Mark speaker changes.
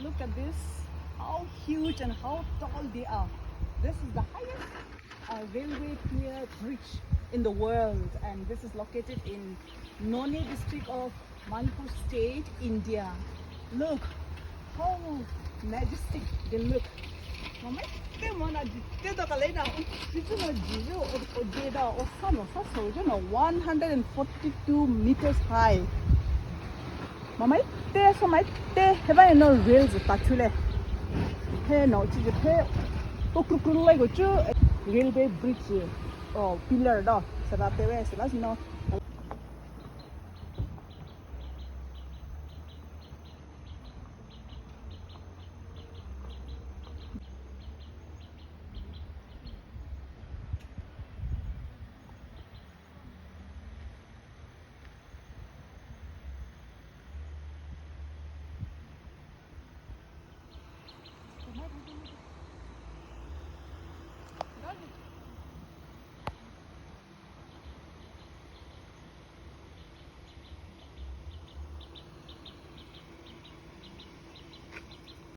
Speaker 1: Look at this, how huge and how tall they are. This is the highest railway pier bridge in the world, and this is located in Noney district of Manipur state, India. Look how majestic they look. Mama, they wanna they talk later. This is a zero or data or some of us, so you know, 142 meters high. Mama, they so much they have no rails actually. Hey, no, it's a hey. To like railway bridge or pillar, so that there is, no.